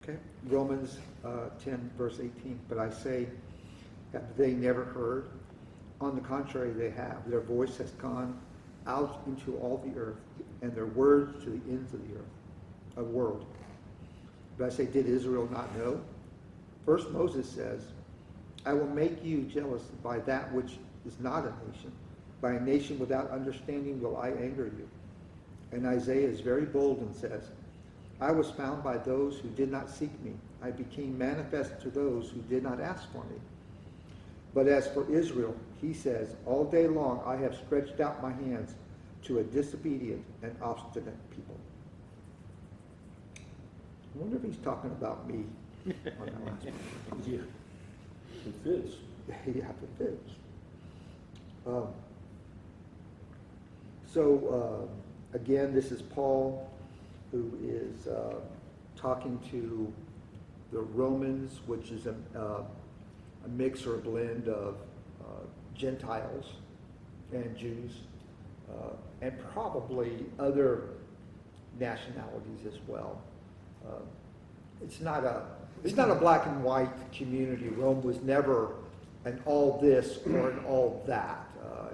Okay. Romans 10, verse 18. But I say, have they never heard? On the contrary, they have. Their voice has gone out into all the earth, and their words to the ends of the earth, world. But I say, did Israel not know? First Moses says, I will make you jealous by that which is not a nation. By a nation without understanding will I anger you. And Isaiah is very bold and says, I was found by those who did not seek me. I became manifest to those who did not ask for me. But as for Israel, he says, all day long I have stretched out my hands to a disobedient and obstinate people. I wonder if he's talking about me on that last one. Yeah, it fits. Yeah, it fits. Again, this is Paul, who is talking to the Romans, which is a mix or a blend of Gentiles and Jews, and probably other nationalities as well. It's not a black and white community. Rome was never an all this or an all that.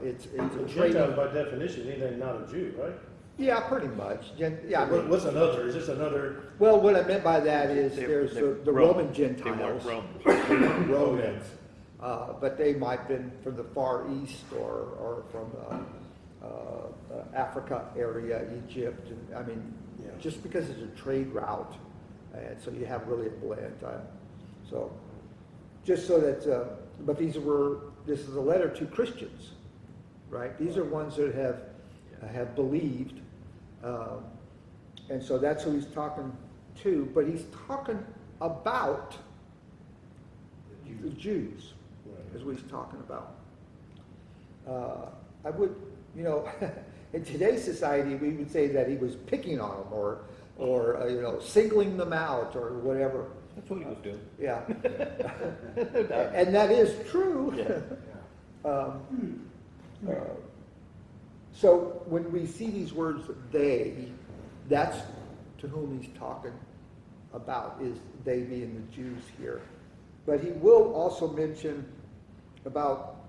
It's a Gentile by definition, anything not a Jew, right? Yeah, pretty much. What's another? Is this another? Well, what I meant by that is there's the Roman Gentiles. They weren't Romans. But they might have been from the Far East or from Africa area, Egypt. And, I mean, just because it's a trade route, and so you have really a blend. So just so that, but this is a letter to Christians, right? These are ones that have believed, and so that's who he's talking to. But he's talking about the Jews, is what he's talking about. I would, in today's society, we would say that he was picking on them or singling them out or whatever. That's what he was doing. Yeah, and that is true. Yeah. So when we see these words, they, that's to whom he's talking about, is they being the Jews here. But he will also mention about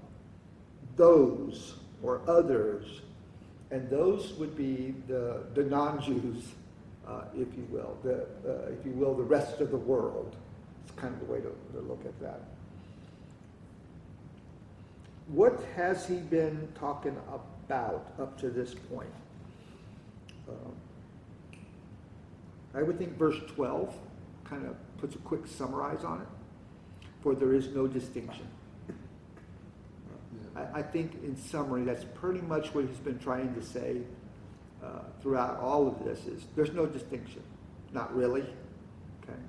those or others, and those would be the non-Jews, if you will, the rest of the world. It's kind of the way to look at that. What has he been talking about up to this point? I would think verse 12 kind of puts a quick summarize on it. For there is no distinction. I think in summary, that's pretty much what he's been trying to say throughout all of this is there's no distinction. Not really. Okay.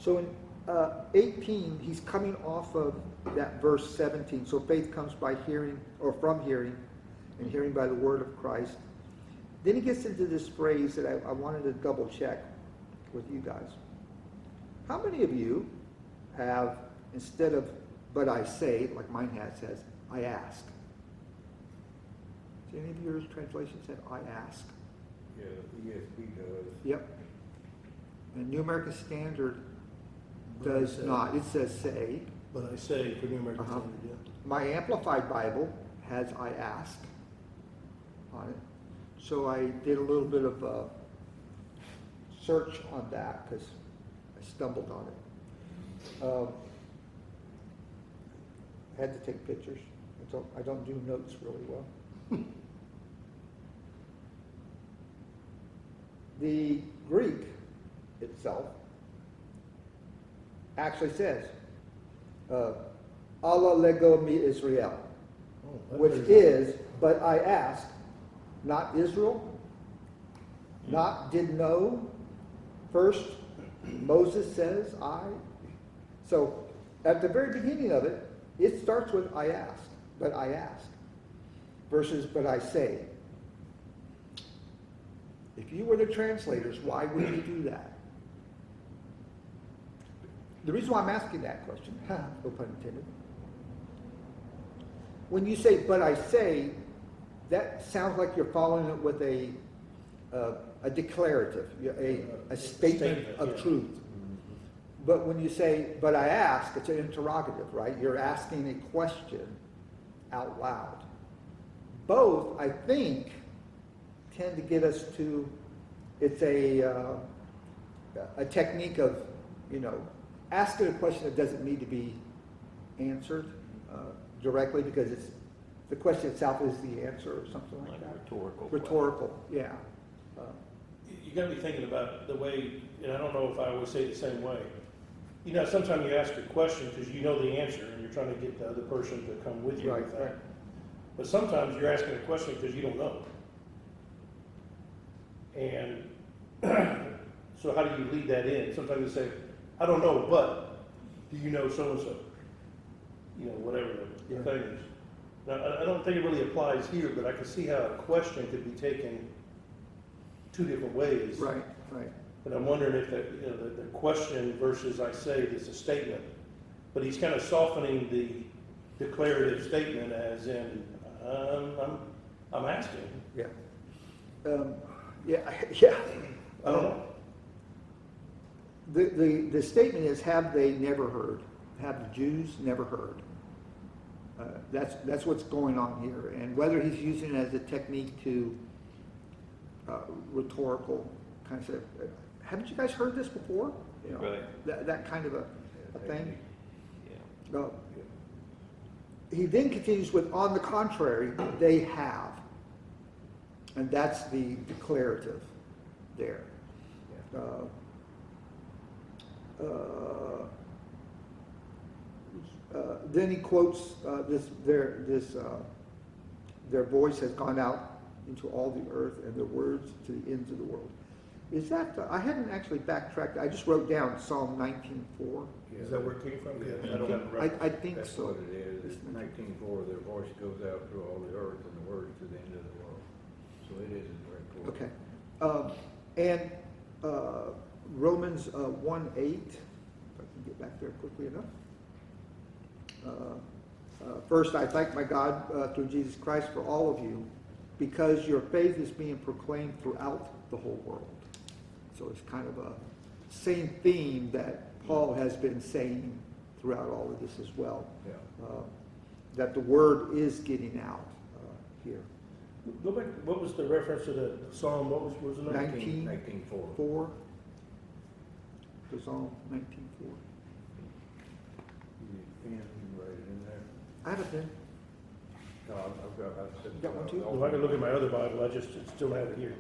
So in 18, he's coming off of that verse 17. So faith comes by hearing, or from hearing, and hearing by the word of Christ. Then he gets into this phrase that I wanted to double check with you guys. How many of you have, instead of but I say, like mine says, I ask? Does any of yours translation said I ask? Yeah, ESV does. Yep. And New American Standard does not. It says say. But I say for New American Standard, yeah. My Amplified Bible has I ask on it. So I did a little bit of a search on that because I stumbled on it. I had to take pictures. I don't do notes really well. The Greek itself actually says, Allah lego mi Israel, which is, but I ask, not Israel, not did know. First, Moses says, I. So at the very beginning of it, it starts with I ask, but I ask, versus but I say. If you were the translators, why would you do that? The reason why I'm asking that question, no pun intended. When you say, but I say, that sounds like you're following it with a a declarative, a statement of yeah. truth. But when you say, but I ask, it's an interrogative, right? You're asking a question out loud. Both, I think, tend to get us to, it's a technique of, asking a question that doesn't need to be answered directly because the question itself is the answer or something like that. Rhetorical. Rhetorical, yeah. You gotta be thinking about the way, and I don't know if I always say it the same way. Sometimes you ask a question because you know the answer and you're trying to get the other person to come with you Right, with that. right. But sometimes you're asking a question because you don't know. And so how do you lead that in? Sometimes you say, I don't know, but do you know so-and-so? Whatever the Yeah. thing is. Now, I don't think it really applies here, but I can see how a question could be taken two different ways. Right, right. But I'm wondering if the question versus I say is a statement, but he's kind of softening the declarative statement as in, I'm asking. Yeah. Yeah. I don't know. The statement is, have they never heard? Have the Jews never heard? That's what's going on here. And whether he's using it as a technique to rhetorical kind of say, haven't you guys heard this before? Right. That kind of a thing. Yeah. He then continues with, on the contrary, they have. And that's the declarative there. Then he quotes their voice has gone out into all the earth and their words to the ends of the world. Is that, I hadn't actually backtracked, I just wrote down Psalm 19:4. Is that where it came from? Yeah. I don't have it right. I think That's so. what it is. It's 19:4, their voice goes out through all the earth and the words to the end of the world. So it is a direct quote. Okay. And Romans 1:8, if I can get back there quickly enough. First, I thank my God through Jesus Christ for all of you, because your faith is being proclaimed throughout the whole world. So it's kind of a same theme that Paul has been saying throughout all of this as well. Yeah. That the word is getting out here. Go back, what was the reference to the Psalm? What was the number? 19:4. 4. The Psalm 19:4. You can write it in there. I have a pen. No, I've said. You got one too? Well, if I can look at my other Bible, I just still have it here.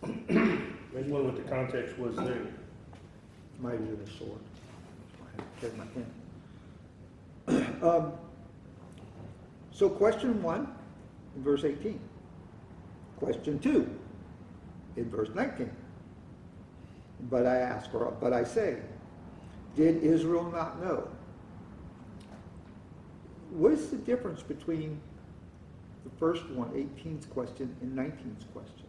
I just wonder what the context was there. Might have been a sword. That's why I carried my pen. So question 1 in verse 18. Question 2 in verse 19. But I ask, or but I say, did Israel not know? What is the difference between the first one, 18's question, and 19's question?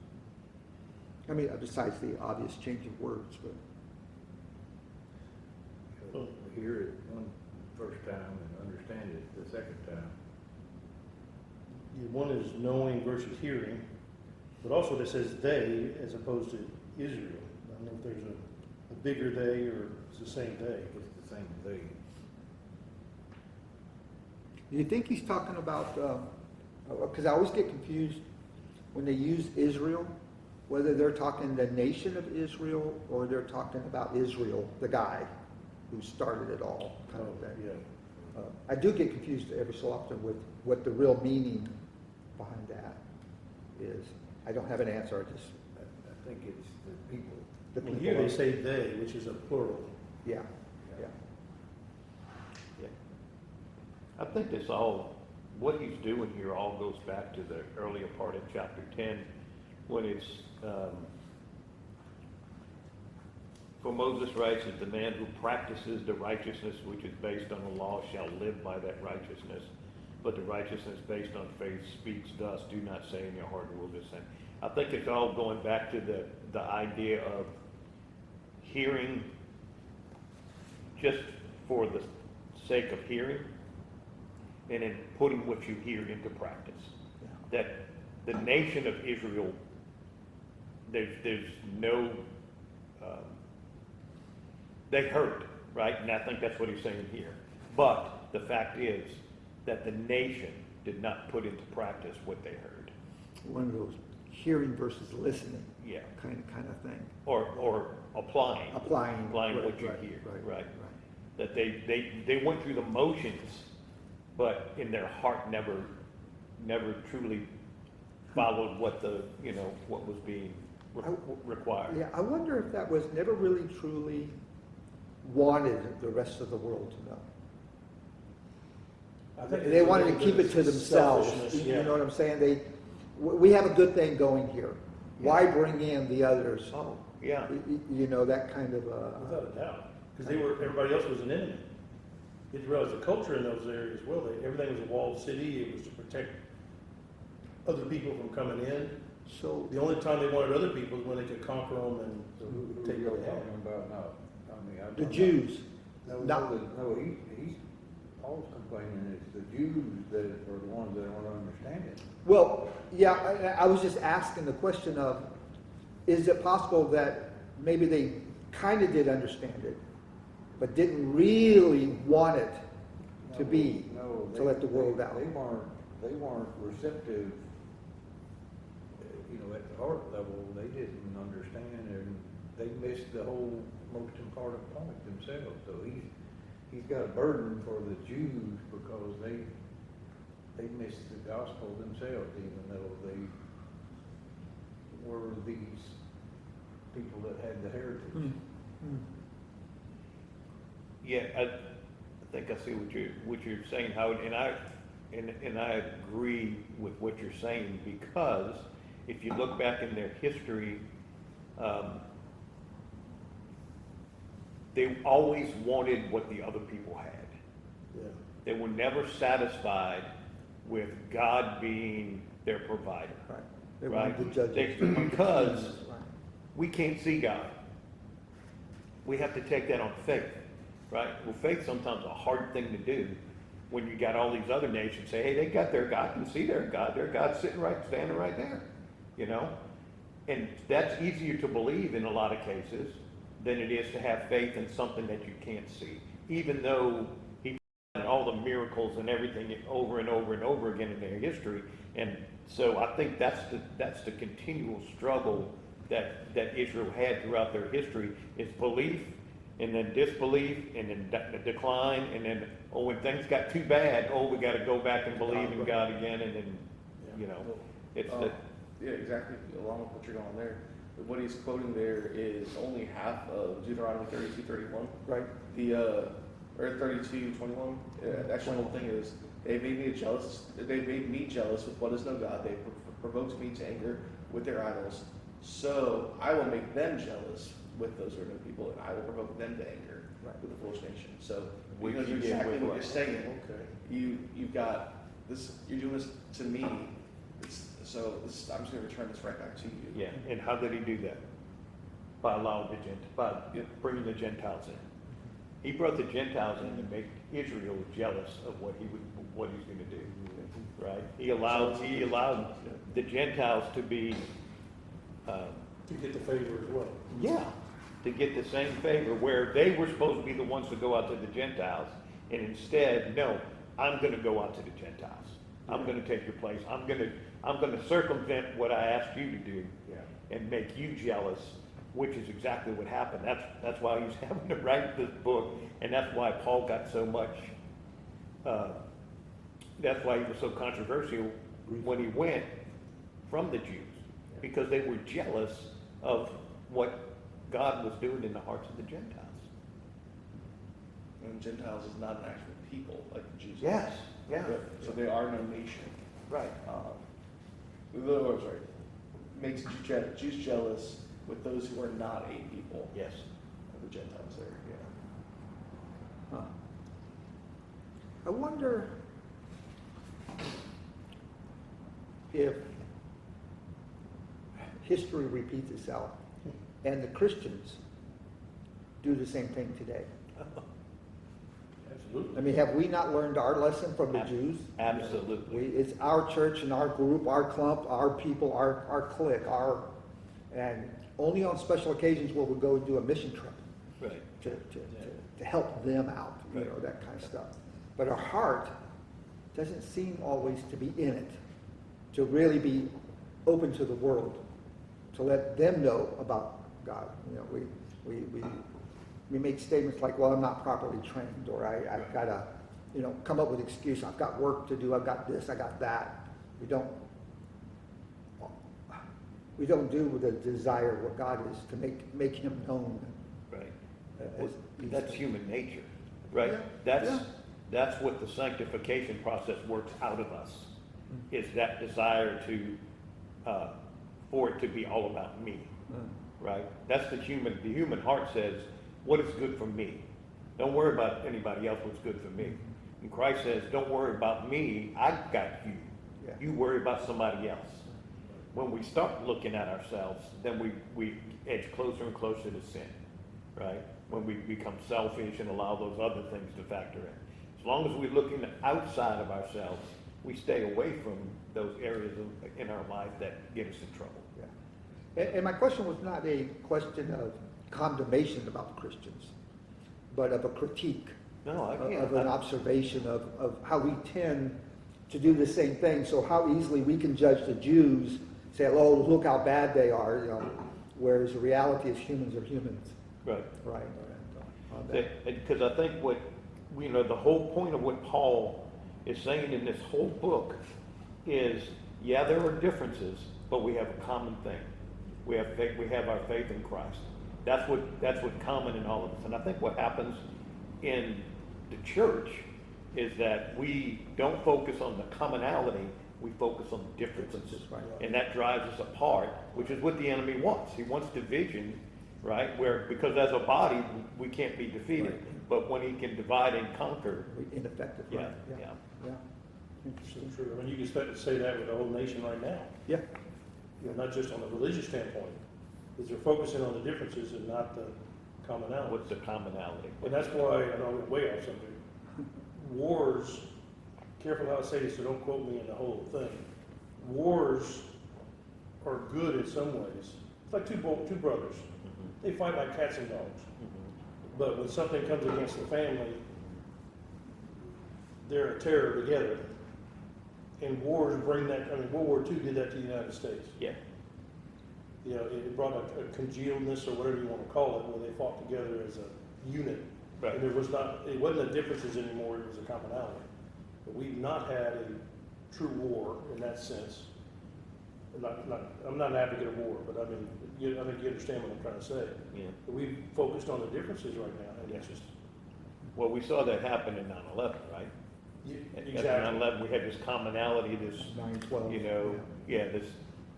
I mean, besides the obvious change of words, but We hear it one first time and understand it the second time. One is knowing versus hearing, but also it says they as opposed to Israel. I don't know if there's a bigger they or it's the same day. It's the same thing. do you think he's talking about, because I always get confused when they use Israel, whether they're talking the nation of Israel or they're talking about Israel, the guy who started it all, kind of thing. Yeah. I do get confused every so often with what the real meaning behind that is. I don't have an answer, I just, I think it's the people. the Well, people. here they say they, which is a plural. Yeah, yeah. Yeah. I think this all, what he's doing here all goes back to the earlier part of chapter 10, when it's, for Moses writes that the man who practices the righteousness which is based on the law shall live by that righteousness. But the righteousness based on faith speaks thus, do not say in your heart, will this sin. I think it's all going back to the idea of hearing just for the sake of hearing, and then putting what you hear into practice. Yeah. That the nation of Israel there's no, they heard, right? And I think that's what he's saying here. But the fact is that the nation did not put into practice what they heard. One of those hearing versus listening Yeah. kind of thing. Or applying. Applying. Applying right, what you right, hear, right, right. That they went through the motions, but in their heart never truly followed what what was being required. Yeah, I wonder if that was never really truly wanted the rest of the world to know. I think They there's a wanted to little keep bit it to of themselves. selfishness, You yeah. know what I'm saying? We have a good thing going here. Why bring in the others? Oh, yeah. You know, that kind of, Without a doubt, because everybody else was an enemy. You have to realize the culture in those areas, well, everything was a walled city, it was to protect other people from coming in. so, The only time they wanted other people is when they could conquer them and So who take are you what they had. talking about now? I mean, I'm the talking Jews. about- Not- No, he's, Paul's complaining it's the Jews that are the ones that don't understand it. Well, yeah, I was just asking the question of, is it possible that maybe they kind of did understand it, but didn't really want it to be, No, to let the world out? They weren't receptive, at the heart level, they didn't understand, and they missed the whole most important point themselves. So he's got a burden for the Jews because they missed the gospel themselves, even though they were these people that had the heritage. Yeah, I think I see what you're saying, Howard, and I agree with what you're saying, because if you look back in their history, they always wanted what the other people had. Yeah. They were never satisfied with God being their provider. Right. They Right. wanted to judge it. Because Right. we can't see God. We have to take that on faith, right? Well, faith's sometimes a hard thing to do when you got all these other nations say, hey, they got their God, can see their God's standing right there, And that's easier to believe in a lot of cases than it is to have faith in something that you can't see. Even though he did all the miracles and everything over and over and over again in their history. And so I think that's the continual struggle that Israel had throughout their history, is belief and then disbelief and then decline, and then, when things got too bad, we got to go back and believe in God again, and then, it's the... Yeah, exactly, along with what you're going there. What he's quoting there is only half of Deuteronomy 32:31. Right. Or 32:21. The actual whole thing is, they made me jealous. They made me jealous with what is no God. They provoked me to anger with their idols. So I will make them jealous with those who are no people, and I will provoke them to anger with the foolish nation. So Which because you did exactly with what what? you're saying. Okay. You've got this. You're doing this to me. I'm just going to return this right back to you. Yeah, and how did he do that? By allowing by bringing the Gentiles in. He brought the Gentiles in to make Israel jealous of what he's going to do, right? He allowed the Gentiles to be, To get the favor as well. to get the same favor, where they were supposed to be the ones to go out to the Gentiles, and instead, no, I'm going to go out to the Gentiles. I'm going to take your place. I'm going to circumvent what I asked you to do, and make you jealous, which is exactly what happened. That's why he's having to write this book, and that's why Paul got so much. That's why he was so controversial when he went from the Jews, because they were jealous of what God was doing in the hearts of the Gentiles. And Gentiles is not an actual people like the Jews. Yes, yeah. So they are no nation. Right. Sorry. Makes Jews jealous with those who are not a people. Yes. The Gentiles there, yeah. Huh. I wonder if history repeats itself and the Christians do the same thing today. Absolutely. I mean, have we not learned our lesson from the Jews? Absolutely. It's our church and our group, our clump, our people, our clique, And only on special occasions will we go and do a mission trip Right. to help them out, you know, that kind of stuff. But our heart doesn't seem always to be in it, to really be open to the world, to let them know about God. You know, we make statements like, well, I'm not properly trained, or I've got to, you know, come up with an excuse. I've got work to do. I've got this. I got that. We don't do with a desire what God is to make Him known. Right. as That's human nature, right? Yeah. That's what the sanctification process works out of us, is that desire to, for it to be all about me, right? That's the human heart says, what is good for me? Don't worry about anybody else, what's good for me. And Christ says, don't worry about me, I've got you. Yeah. You worry about somebody else. When we start looking at ourselves, then we edge closer and closer to sin, right? When we become selfish and allow those other things to factor in. As long as we're looking outside of ourselves, we stay away from those areas in our life that get us in trouble. Yeah. And my question was not a question of condemnation about Christians, but of a critique, No, I can't. of an observation of how we tend to do the same thing. So how easily we can judge the Jews, say, oh, look how bad they are, you know, whereas the reality is humans are humans. Right. Right. Because I think what, you know, the whole point of what Paul is saying in this whole book is, yeah, there are differences, but we have a common thing. We have faith, we have our faith in Christ. That's what common in all of us. And I think what happens in the church is that we don't focus on the commonality, we focus on the differences. Right. And that drives us apart, which is what the enemy wants. He wants division, right? Because as a body, we can't be defeated. Right. But when he can divide and conquer, Ineffective. yeah, Right. yeah. Yeah. So Interesting. true. I mean, you can say that with the whole nation right now, Yeah. you know, not just on a religious standpoint, because they're focusing on the differences and not the commonality. What's the commonality? And that's why, I know I'm way off subject, wars, careful how I say this, so don't quote me in the whole thing. Wars are good in some ways. It's like two brothers. They fight like cats and dogs. But when something comes against the family, they're a terror together. And wars bring that, I mean, World War II did that to the United States. Yeah. You know, it brought a congealedness or whatever you want to call it, where they fought together as a unit. Right. And it wasn't the differences anymore, it was a commonality. But we've not had a true war in that sense. I'm not an advocate of war, but I mean, I think you understand what I'm trying to say. Yeah. But we've focused on the differences right now, and it's just, Well, we saw that happen in 9/11, right? At exactly. 9/11, we had this commonality, this, 9/12. you know, this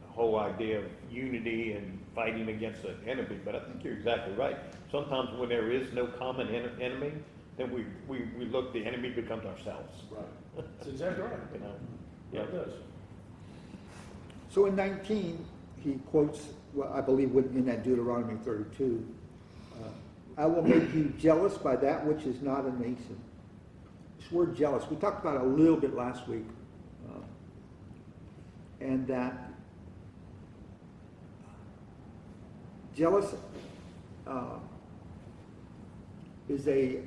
whole idea of unity and fighting against the enemy. But I think you're exactly right. Sometimes when there is no common enemy, then we look, the enemy becomes ourselves. Right. That's exactly right. You know? Yeah, it does. So in 19, he quotes, well, I believe in that Deuteronomy 32, I will make you jealous by that which is not a nation. This word jealous, we talked about it a little bit last week, and that jealous is a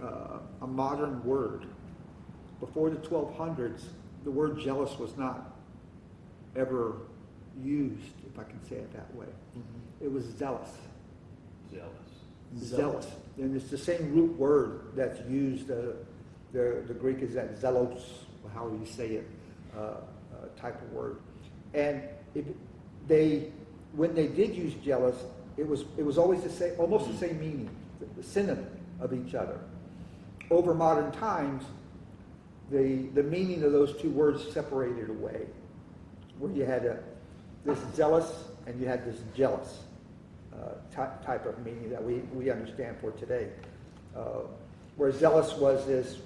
modern word. Before the 1200s, the word jealous was not ever used, if I can say it that way. It was zealous. Zealous. And it's the same root word that's used, the Greek is that zelos, however you say it, type of word. And when they did use jealous, it was always the same, almost the same meaning, the synonym of each other. Over modern times, the meaning of those two words separated away, where you had this zealous and you had this jealous type of meaning that we understand for today. Where zealous was this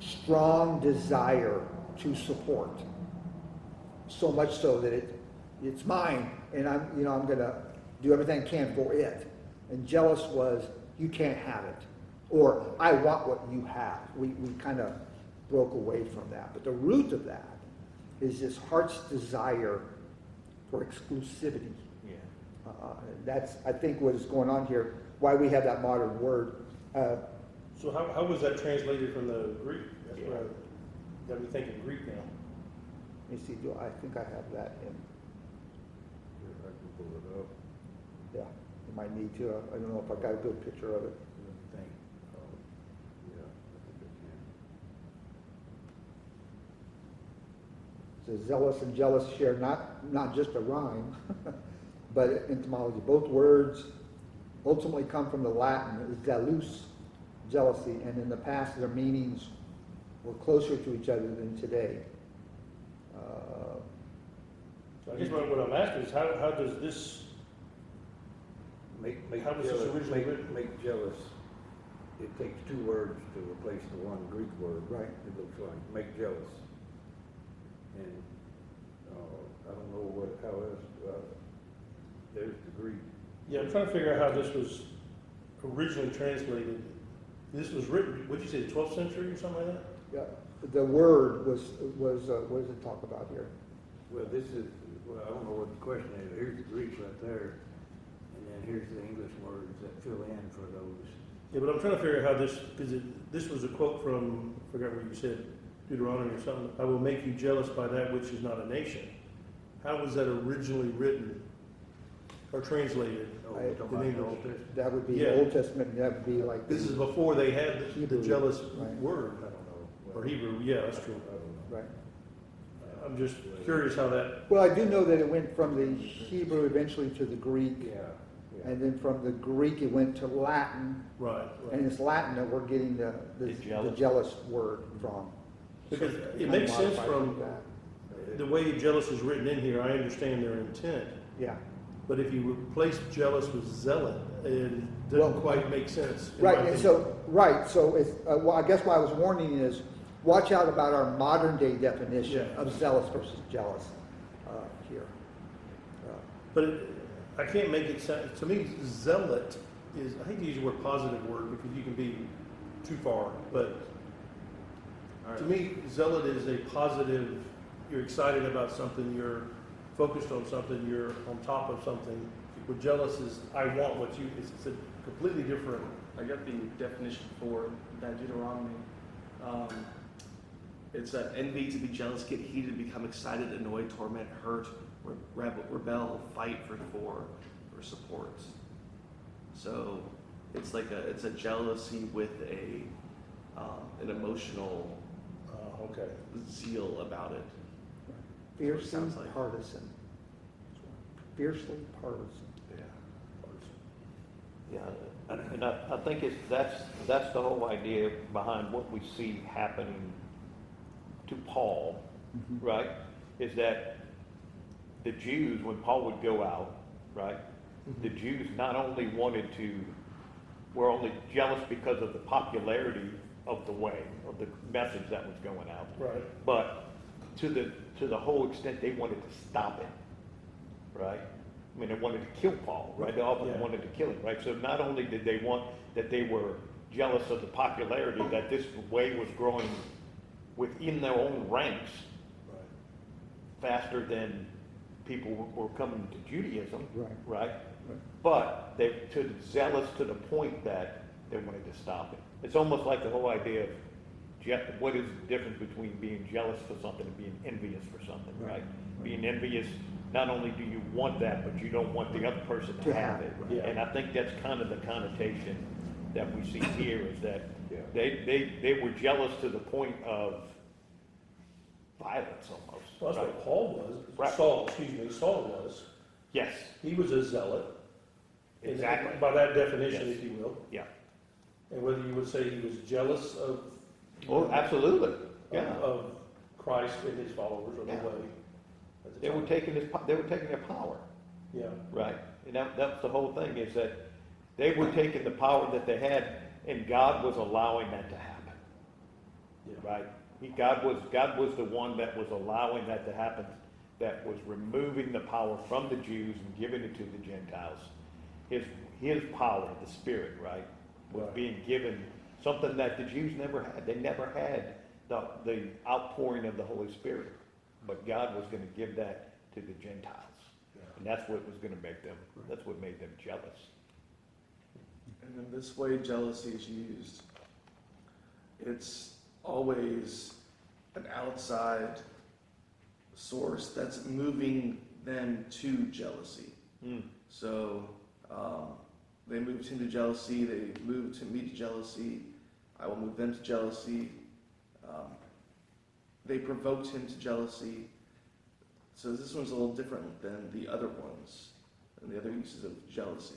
strong desire to support, so much so that it's mine, and I'm going to do everything I can for it. And jealous was, you can't have it, or I want what you have. We kind of broke away from that. But the root of that is this heart's desire for exclusivity. Yeah. That's, I think, what is going on here, why we have that modern word. So how was that translated from the Greek? That's what I got me thinking Greek now. Let me see, I think I have that in, If I can pull it up, yeah, you might need to, I don't know if I got a good picture of it. let me think. Yeah, I think I can. So zealous and jealous share not just a rhyme, but etymology. Both words ultimately come from the Latin zealous, jealousy, and in the past their meanings were closer to each other than today. So I guess what I'm asking is how does this, Make How was this jealous, originally written? make jealous, it takes two words to replace the one Greek word. Right. It looks like, make jealous. And, I don't know how else, there's the Greek. yeah, I'm trying to figure out how this was originally translated. This was written, what'd you say, the 12th century or something like that? Yeah, the word was what does it talk about here? Well, this is, well, I don't know what the question is. Here's the Greek right there, and then here's the English words that fill in for those. Yeah, but I'm trying to figure out how this, because this was a quote from, I forgot what you said, Deuteronomy or something. I will make you jealous by that which is not a nation. How was that originally written or translated? Oh, I- we're talking about in the Old English. Testament? That would be Yeah. Old Testament, that would be like. This is before they had the Hebrew, jealous right. word, I don't know. or Hebrew, yeah, that's true. I don't know. Right. I'm just curious how that, Well, I do know that it went from the Hebrew eventually to the Greek, Yeah, yeah. and then from the Greek it went to Latin, right, and right. it's Latin that we're getting the jealous. jealous word from. Because So it makes kind of sense modified from that. the way jealous is written in here, I understand their intent. Yeah, But if you replace jealous with zealot, it Well, doesn't quite make sense. in my right, and opinion. so it's, well, I guess what I was warning is, watch out about our modern day definition Yeah. of zealous versus jealous, here. But I can't make it sound, to me, zealot is, I hate to use the word positive word because you can be too far, but to me, zealot is a positive, you're excited about something, you're focused on something, you're on top of something. Where jealous is, I want what you, it's a completely different, I got the definition for that Deuteronomy. It's envy, to be jealous, get heated, become excited, annoyed, torment, hurt, rebel, fight or support. So it's like it's a jealousy with an emotional okay. zeal about it. Fiercely sounds like. partisan. Fiercely partisan. Yeah, and I think that's the whole idea behind what we see happening to Paul, Mhm. right? Is that the Jews, when Paul would go out, right? The Jews not only were only jealous because of the popularity of the way, of the message that was going out, Right. but to the whole extent they wanted to stop it, right? I mean, they wanted to kill Paul, right? They often Yeah. wanted to kill him, right? So not only did they want that, they were jealous of the popularity that this way was growing within their own ranks Right. faster than people were coming to Judaism, Right. right? Right. But they zealous to the point that they wanted to stop it. It's almost like the whole idea of what is the difference between being jealous for something and being envious for something, Right. right? Being envious, not only do you want that, but you don't want the other person to have it. Yeah. And I think that's kind of the connotation that we see here, is that Yeah. they were jealous to the point of violence almost. Well, that's right? what Paul was. Right. Saul was. Yes, He was a zealot. And exactly. by that definition, Yes. if you will. Yeah. And whether you would say he was jealous of. Oh, absolutely. Yeah. Of Christ and his followers, or the Yeah. way. at the They were time. taking their power, Yeah. right? And that's the whole thing, is that they were taking the power that they had, and God was allowing that to happen, Yeah. right? God was the one that was allowing that to happen, that was removing the power from the Jews and giving it to the Gentiles. His power, the Spirit, right, was Right. being given, something that the Jews never had. They never had the outpouring of the Holy Spirit, but God was going to give that to the Gentiles. And that's what was gonna make them, that's what made them jealous. And then this way jealousy is used, it's always an outside source that's moving them to jealousy. So they moved him to jealousy, they moved me to jealousy, I will move them to jealousy. They provoked him to jealousy. So this one's a little different than the other ones, and the other uses of jealousy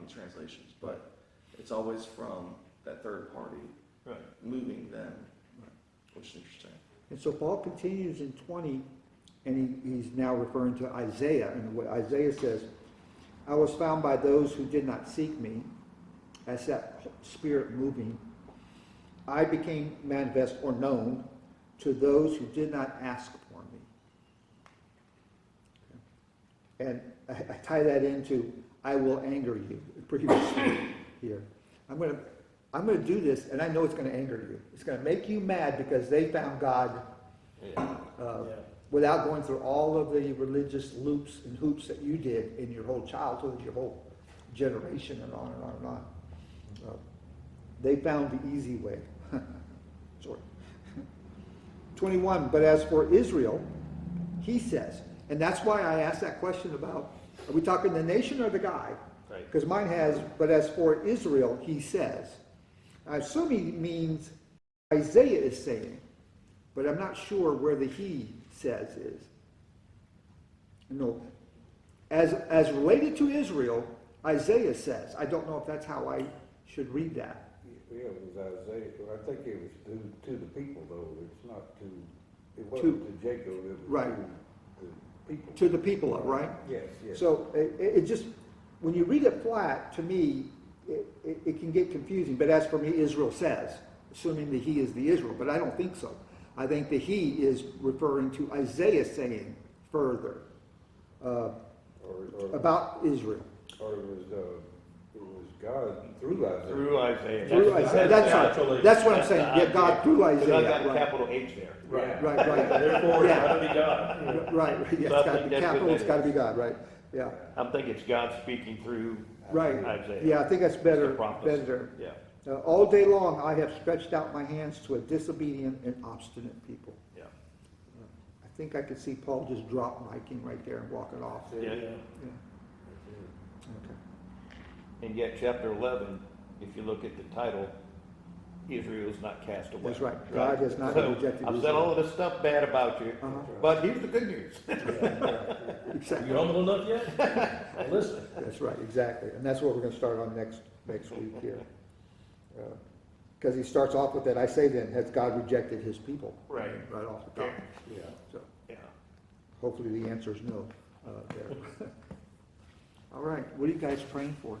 in translations, but it's always from that third party Right. moving them, which is interesting. And so Paul continues in 20, and he's now referring to Isaiah, and what Isaiah says, I was found by those who did not seek me, as that spirit moving. I became manifest or known to those who did not ask for me. And I tie that into, I will anger you, previously here. I'm going to do this, and I know it's going to anger you. It's going to make you mad because they found God Yeah. without going through all of the religious loops and hoops that you did in your whole childhood, your whole generation, and on and on and on. They found the easy way. Sorry. 21, but as for Israel, he says, and that's why I asked that question about, are we talking the nation or the guy? Right. Because mine has, but as for Israel, he says. I assume he means Isaiah is saying, but I'm not sure where the he says is. No. As related to Israel, Isaiah says. I don't know if that's how I should read that. Yeah, it was Isaiah, I think it was to the people though, it's not to, it wasn't to Jacob, it was Right. to the people. To the people, right? Yes, yes. So it just, when you read it flat, to me, it can get confusing. But as for me, Israel says, assuming the he is the Israel, but I don't think so. I think the he is referring to Isaiah saying further about Israel. Or it was God through Isaiah. Through Isaiah. Through That's- Isaiah, that's that's right. actually- That's what I'm saying. Yeah, God through Because Isaiah. I've got a Right, capital H there. Right. right. Therefore, it's Yeah. gotta be God. Right, yeah, So I it's got to think be that's capital, what it's that got to is. be God, right? Yeah, I'm thinking it's God speaking through right. Isaiah. Yeah, I think that's It's better, the prophecy. better. Yeah, All day long I have stretched out my hands to a disobedient and obstinate people. yeah. I think I could see Paul just drop micing right there and walking off. Yeah. Yeah. Okay. And yet chapter 11, if you look at the title, Israel is not cast away. That's right. God has not So, rejected I've said Israel. all of this stuff bad about you, Uh-huh. but here's the good news. Exactly. You humble enough yet? Well, listen. That's right, exactly. And that's what we're going to start on next week here. Because he starts off with that, I say then, has God rejected his people? Right. Right off the top. Yeah. So Yeah. hopefully the answer is no there. All right, what are you guys praying for?